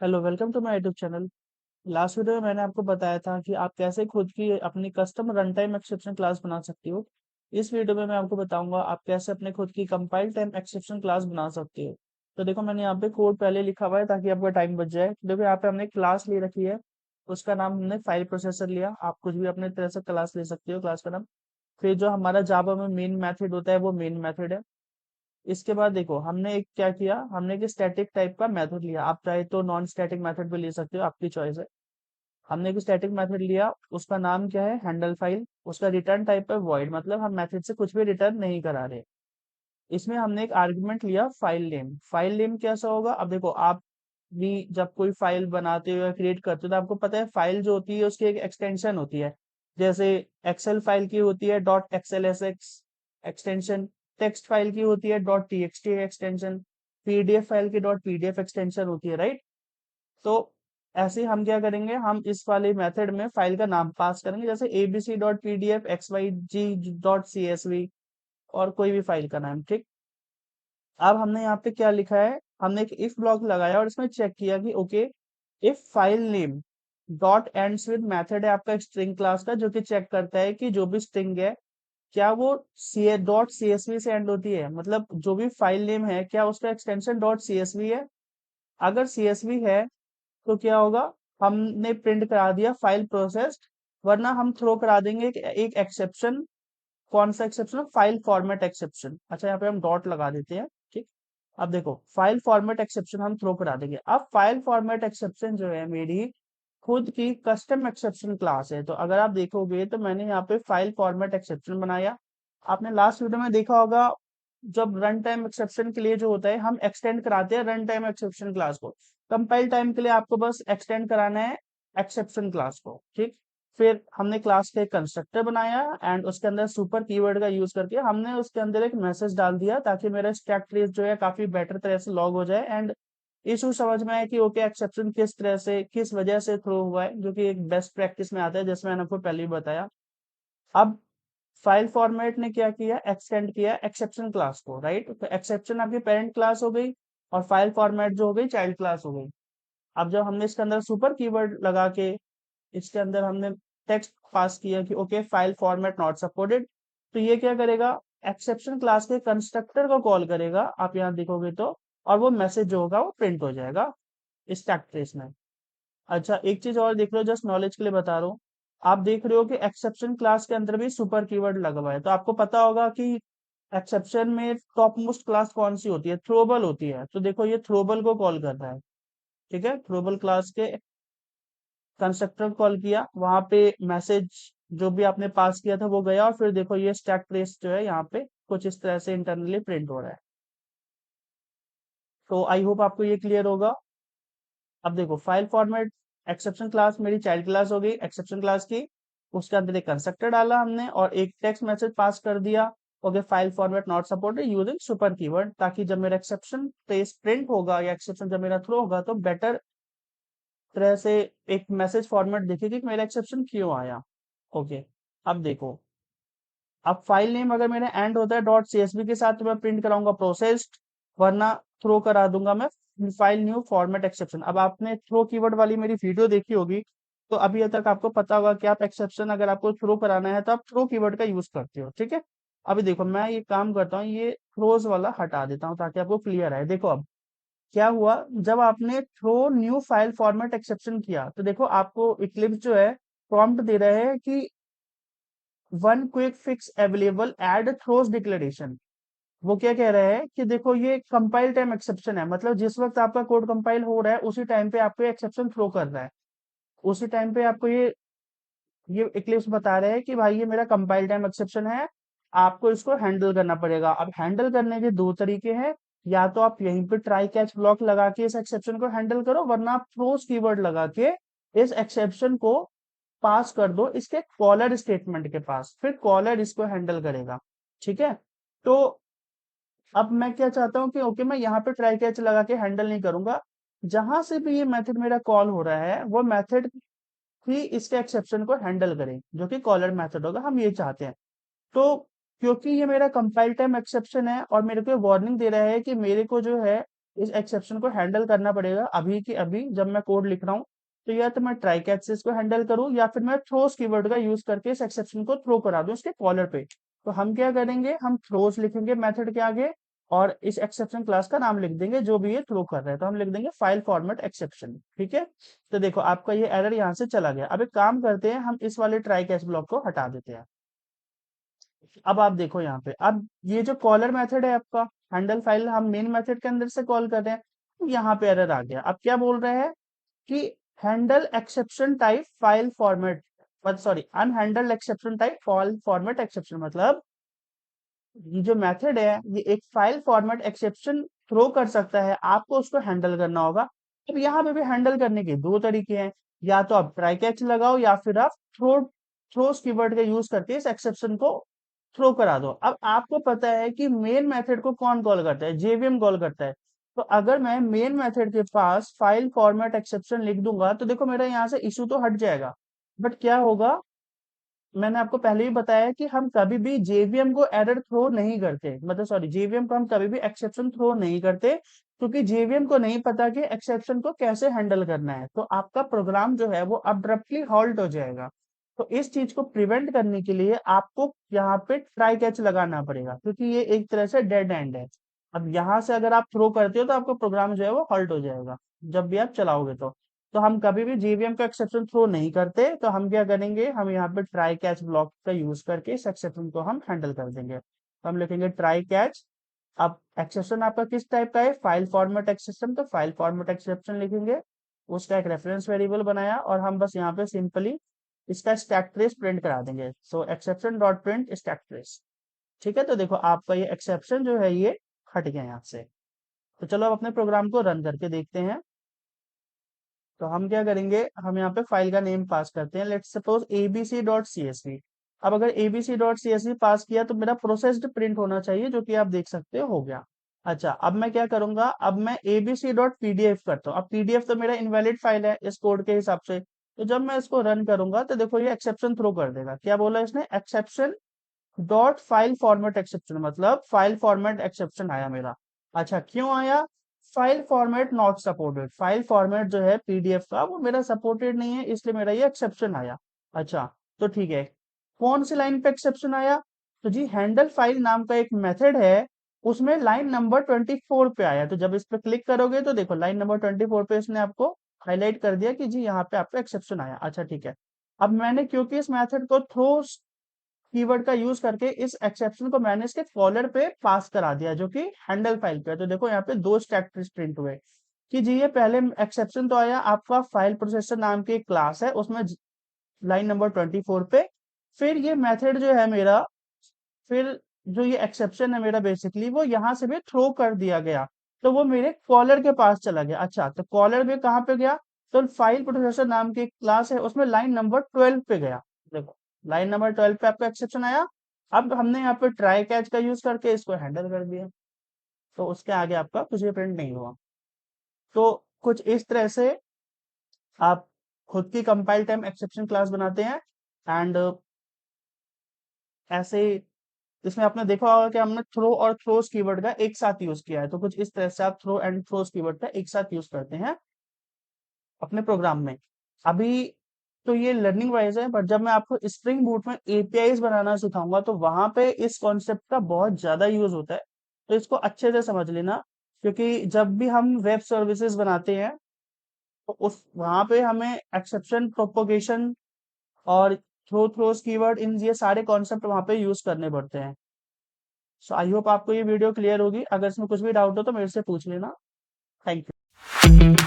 Hello, welcome to my YouTube channel. Last video में मैंने आपको बताया था कि आप कैसे खुद की अपनी custom run time exception class बना सकती हो। इस वीडियो में मैं आपको बताऊंगा आप कैसे अपने खुद की कंपाइल टाइम एक्सेप्शन क्लास बना सकती हो। तो देखो, मैंने यहाँ पे कोड पहले लिखा हुआ है ताकि आपका टाइम बच जाए। देखो, यहाँ पे हमने क्लास ले रखी है, उसका नाम हमने फाइल प्रोसेसर लिया। आप कुछ भी अपने तरह से क्लास ले सकते हो, क्लास का नाम। फिर जो हमारा जावा में मेन मेथड होता है वो मेन मेथड है। इसके बाद देखो, हमने एक क्या किया, हमने एक स्टैटिक टाइप का मेथड लिया। आप चाहे तो नॉन स्टैटिक मेथड भी ले सकते हो, आपकी चॉइस है। हमने एक स्टैटिक मेथड लिया, उसका नाम क्या है, हैंडल फाइल। उसका रिटर्न टाइप है वॉइड, मतलब हम मेथड से कुछ भी रिटर्न नहीं करा रहे। इसमें हमने एक आर्गुमेंट लिया फाइल नेम। फाइल नेम कैसा होगा, अब देखो, आप भी जब कोई फाइल बनाते हो या क्रिएट करते हो तो आपको पता है फाइल जो होती है उसकी एक एक्सटेंशन होती है। जैसे एक्सेल फाइल की होती है dot XL S x extension, text file की होती है dot TXT extension, PDF file की डॉट पीडीएफ एक्सटेंशन होती है, राइट। तो ऐसे ही हम क्या करेंगे, हम इस वाले मेथड में फाइल का नाम पास करेंगे, जैसे ABC dot PDF X Y Z dot CSV, और कोई भी फाइल का नाम, ठीक। अब हमने यहाँ पे क्या लिखा है, हमने एक इफ ब्लॉक लगाया और इसमें चेक किया कि okay, if file name dot ends with method है आपका स्ट्रिंग क्लास का, जो कि चेक करता है कि जो भी स्ट्रिंग है क्या वो सी डॉट सीएसवी से एंड होती है, मतलब जो भी फाइल नेम है क्या उसका एक्सटेंशन डॉट सीएसवी है। अगर सीएसवी है तो क्या होगा, हमने प्रिंट करा दिया फाइल प्रोसेस्ड। वरना हम थ्रो करा देंगे एक एक्सेप्शन। कौन सा एक्सेप्शन, फाइल फॉर्मेट एक्सेप्शन। अच्छा, यहाँ पे हम डॉट लगा देते हैं, ठीक। अब देखो, फाइल फॉर्मेट एक्सेप्शन हम थ्रो करा देंगे। अब फाइल फॉर्मेट एक्सेप्शन जो है मेरी खुद की कस्टम एक्सेप्शन क्लास है। तो अगर आप देखोगे तो मैंने यहाँ पे फाइल फॉर्मेट एक्सेप्शन बनाया। आपने लास्ट वीडियो में देखा होगा, जब रन टाइम एक्सेप्शन के लिए जो होता है हम एक्सटेंड कराते हैं रन टाइम एक्सेप्शन क्लास को। कंपाइल टाइम के लिए आपको बस एक्सटेंड कराना है एक्सेप्शन क्लास को, ठीक। फिर हमने क्लास का एक कंस्ट्रक्टर बनाया एंड उसके अंदर सुपर कीवर्ड का यूज करके हमने उसके अंदर एक मैसेज डाल दिया ताकि मेरा स्टैक ट्रेस जो है काफी बेटर तरह से लॉग हो जाए एंड इशू समझ में आए कि ओके, एक्सेप्शन किस तरह से किस वजह से थ्रो हुआ है, जो कि एक बेस्ट प्रैक्टिस में आता है, जैसे मैंने आपको पहले ही बताया। अब फाइल फॉर्मेट ने क्या किया, एक्सटेंड किया एक्सेप्शन क्लास को, राइट। तो एक्सेप्शन आपकी पेरेंट क्लास हो गई और फाइल फॉर्मेट जो हो गई चाइल्ड क्लास हो गई। अब जब हमने इसके अंदर सुपर कीवर्ड लगा के इसके अंदर हमने टेक्स्ट पास किया कि okay, file format not supported, तो ये क्या करेगा, एक्सेप्शन क्लास के कंस्ट्रक्टर को कॉल करेगा, आप यहाँ देखोगे तो, और वो मैसेज जो होगा वो प्रिंट हो जाएगा स्टैक ट्रेस में। अच्छा, एक चीज और देख लो, जस्ट नॉलेज के लिए बता रहा हूँ। आप देख रहे हो कि एक्सेप्शन क्लास के अंदर भी सुपर कीवर्ड लगा हुआ है, तो आपको पता होगा कि एक्सेप्शन में टॉप मोस्ट क्लास कौन सी होती है, थ्रोबल होती है। तो देखो, ये थ्रोबल को कॉल कर रहा है, ठीक है। थ्रोबल क्लास के कंस्ट्रक्टर कॉल किया, वहां पे मैसेज जो भी आपने पास किया था वो गया, और फिर देखो ये स्टैक ट्रेस जो है यहाँ पे कुछ इस तरह से इंटरनली प्रिंट हो रहा है। तो आई होप आपको ये क्लियर होगा। अब देखो, फाइल फॉर्मेट एक्सेप्शन क्लास मेरी चाइल्ड क्लास हो गई एक्सेप्शन क्लास की। उसके अंदर एक कंस्ट्रक्टर डाला हमने और एक टेक्स्ट मैसेज पास कर दिया, okay, file format not supported using super keyword, ताकि जब मेरा एक्सेप्शन ट्रेस प्रिंट होगा या एक्सेप्शन जब मेरा थ्रो होगा तो बेटर तरह से एक मैसेज फॉर्मेट दिखेगी कि मेरा एक्सेप्शन क्यों आया। ओके, अब देखो, अब फाइल नेम अगर मेरा एंड होता है डॉट सीएसवी के साथ तो मैं प्रिंट कराऊंगा प्रोसेस्ड, वरना थ्रो करा दूंगा मैं फाइल न्यू फॉर्मेट एक्सेप्शन। अब आपने थ्रो कीवर्ड वाली मेरी वीडियो देखी होगी, तो अभी तक आपको पता होगा कि आप एक्सेप्शन अगर आपको थ्रो कराना है तो आप थ्रो कीवर्ड का यूज करते हो, ठीक है। अभी देखो, मैं ये काम करता हूँ, ये थ्रोज वाला हटा देता हूँ ताकि आपको क्लियर है। देखो, अब क्या हुआ, जब आपने throw new file format exception किया तो देखो आपको इक्लिप्स जो है प्रॉम्प्ट दे रहे हैं कि one quick fix available add throws declaration. वो क्या कह रहे हैं कि देखो, ये कंपाइल टाइम एक्सेप्शन है, मतलब जिस वक्त आपका कोड कंपाइल हो रहा है उसी टाइम पे आपको एक्सेप्शन थ्रो कर रहा है। उसी टाइम पे आपको ये इक्लिप्स बता रहे हैं कि भाई ये मेरा कंपाइल टाइम एक्सेप्शन है, आपको इसको हैंडल करना पड़ेगा। अब हैंडल करने के दो तरीके हैं, या तो आप यहीं पे ट्राई कैच ब्लॉक लगा के इस एक्सेप्शन को हैंडल करो, वरना आप थ्रोज कीवर्ड लगा के इस एक्सेप्शन को पास कर दो इसके कॉलर स्टेटमेंट के पास, फिर कॉलर इसको हैंडल करेगा, ठीक है। तो अब मैं क्या चाहता हूँ कि ओके, मैं यहाँ पे ट्राई कैच लगा के हैंडल नहीं करूंगा, जहां से भी ये मेथड मेरा कॉल हो रहा है वो मेथड ही इसके एक्सेप्शन को हैंडल करे, जो कि कॉलर मेथड होगा, हम ये चाहते हैं। तो क्योंकि ये मेरा कंपाइल टाइम एक्सेप्शन है और मेरे को वार्निंग दे रहा है कि मेरे को जो है इस एक्सेप्शन को हैंडल करना पड़ेगा अभी की अभी जब मैं कोड लिख रहा हूँ। तो या तो मैं ट्राई कैच से इसको हैंडल करूँ या फिर मैं थ्रोस कीवर्ड का यूज करके इस एक्सेप्शन को थ्रो करा दूं इसके कॉलर पे। तो हम क्या करेंगे, हम थ्रोस लिखेंगे मेथड के आगे और इस एक्सेप्शन क्लास का नाम लिख देंगे जो भी ये थ्रो कर रहा है। तो हम लिख देंगे फाइल फॉर्मेट एक्सेप्शन। ठीक है, तो देखो आपका ये एरर यहाँ से चला गया। अब एक काम करते हैं, हम इस वाले ट्राई कैच ब्लॉक को हटा देते हैं। अब आप देखो यहाँ पे, अब ये जो कॉलर मेथड है आपका, हैंडल फाइल हम मेन मेथड के अंदर से कॉल कर रहे हैं, तो यहाँ पे एरर आ गया। अब क्या बोल रहे हैं कि handle exception type file format, sorry unhandled exception type file format exception, मतलब ये जो मेथड है ये एक फाइल फॉर्मेट एक्सेप्शन थ्रो कर सकता है, आपको उसको हैंडल करना होगा। अब यहाँ पे भी हैंडल करने के दो तरीके हैं, या तो आप ट्राई कैच लगाओ या फिर आप थ्रोस कीवर्ड का यूज करके इस एक्सेप्शन को थ्रो करा दो। अब आपको पता है कि मेन मेथड को कौन कॉल करता है, जेवीएम कॉल करता है। तो अगर मैं मेन मेथड के पास फाइल फॉर्मेट एक्सेप्शन लिख दूंगा तो देखो मेरा यहाँ से इशू तो हट जाएगा। बट क्या होगा, मैंने आपको पहले ही बताया कि हम कभी भी जेवीएम को एरर थ्रो नहीं करते, मतलब सॉरी जेवीएम को हम कभी भी एक्सेप्शन थ्रो नहीं करते, क्योंकि जेवीएम को नहीं पता कि एक्सेप्शन को कैसे हैंडल करना है। तो आपका प्रोग्राम जो है वो अब्रप्टली हॉल्ट हो जाएगा। तो इस चीज को प्रिवेंट करने के लिए आपको यहाँ पे ट्राई कैच लगाना पड़ेगा, क्योंकि ये एक तरह से डेड एंड है। अब यहाँ से अगर आप थ्रो करते हो तो आपका प्रोग्राम जो है वो हॉल्ट हो जाएगा जब भी आप चलाओगे। तो हम कभी भी जेवीएम का एक्सेप्शन थ्रो नहीं करते, तो हम क्या करेंगे, हम यहाँ पे ट्राई कैच ब्लॉक का यूज करके इस एक्सेप्शन को हम हैंडल कर देंगे। तो हम लिखेंगे ट्राई कैच। अब एक्सेप्शन आपका किस टाइप का है, फाइल फॉर्मेट एक्सेप्शन, तो फाइल फॉर्मेट एक्सेप्शन लिखेंगे। उसका एक रेफरेंस वेरिएबल बनाया और हम बस यहाँ पे सिंपली इसका स्टैक ट्रेस प्रिंट करा देंगे। So exception dot print stack trace. ठीक है, तो देखो आपका ये एक्सेप्शन जो है ये हट गया यहाँ से। तो चलो अब अपने प्रोग्राम को रन करके देखते हैं। तो हम क्या करेंगे, हम यहाँ पे फाइल का नेम पास करते हैं, लेट्स सपोज abc.csv। अब अगर abc.csv पास किया तो मेरा प्रोसेस्ड प्रिंट होना चाहिए, जो कि आप देख सकते हो गया। अच्छा, अब मैं क्या करूंगा, अब मैं abc.pdf करता हूँ। अब pdf तो मेरा इनवैलिड फाइल है इस कोड के हिसाब से। तो जब मैं इसको रन करूंगा तो देखो ये एक्सेप्शन थ्रो कर देगा। क्या बोला इसने, exception dot file format exception, मतलब फाइल फॉर्मेट एक्सेप्शन आया मेरा। अच्छा, क्यों आया, file format not supported, file format जो है पीडीएफ का वो मेरा सपोर्टेड नहीं है, इसलिए मेरा ये एक्सेप्शन आया। अच्छा, तो ठीक है, कौन सी लाइन पे एक्सेप्शन आया, तो जी हैंडल फाइल नाम का एक मेथड है, उसमें लाइन नंबर 24 पे आया। तो जब इस पे क्लिक करोगे तो देखो लाइन नंबर 24 पे इसने आपको हाईलाइट कर दिया कि जी यहाँ पे आपका एक्सेप्शन आया। अच्छा ठीक है, अब मैंने क्योंकि इस मेथड को थ्रो कीवर्ड का यूज करके इस एक्सेप्शन को मैंने इसके कॉलर पे पास करा दिया जो कि हैंडल फाइल पे है। तो देखो यहाँ पे दो स्टैक प्रिंट हुए कि जी ये पहले एक्सेप्शन तो आया आपका फाइल प्रोसेसर नाम की एक क्लास है उसमें लाइन नंबर 24 पे, फिर ये मेथड जो है मेरा, फिर जो ये एक्सेप्शन है मेरा बेसिकली वो यहाँ से भी थ्रो कर दिया गया, तो वो मेरे कॉलर के पास चला गया। अच्छा, तो कॉलर भी कहाँ पे गया, तो फाइल प्रोसेसर नाम की एक क्लास है उसमें लाइन नंबर 12 पे गया। देखो लाइन नंबर 12 पे आपका एक्सेप्शन आया। अब हमने यहाँ पे ट्राई कैच का यूज करके इसको हैंडल कर दिया, तो उसके आगे आपका कुछ भी प्रिंट नहीं हुआ। तो कुछ इस तरह से आप खुद की कंपाइल टाइम एक्सेप्शन क्लास बनाते हैं। एंड ऐसे इसमें आपने देखा होगा कि हमने थ्रो और थ्रोस कीवर्ड का एक साथ यूज किया है। तो कुछ इस तरह से आप थ्रो एंड थ्रोस कीवर्ड का एक साथ यूज करते हैं अपने प्रोग्राम में। अभी तो ये लर्निंग वाइज है, बट जब मैं आपको स्प्रिंग बूट में एपीआईज बनाना सिखाऊंगा तो वहां पे इस कॉन्सेप्ट का बहुत ज्यादा यूज होता है। तो इसको अच्छे से समझ लेना, क्योंकि जब भी हम वेब सर्विसेज बनाते हैं तो उस वहां पे हमें एक्सेप्शन प्रोपोगेशन और थ्रोस कीवर्ड, इन ये सारे कॉन्सेप्ट वहां पे यूज करने पड़ते हैं। सो आई होप आपको ये वीडियो क्लियर होगी। अगर इसमें कुछ भी डाउट हो तो मेरे से पूछ लेना। Thank you.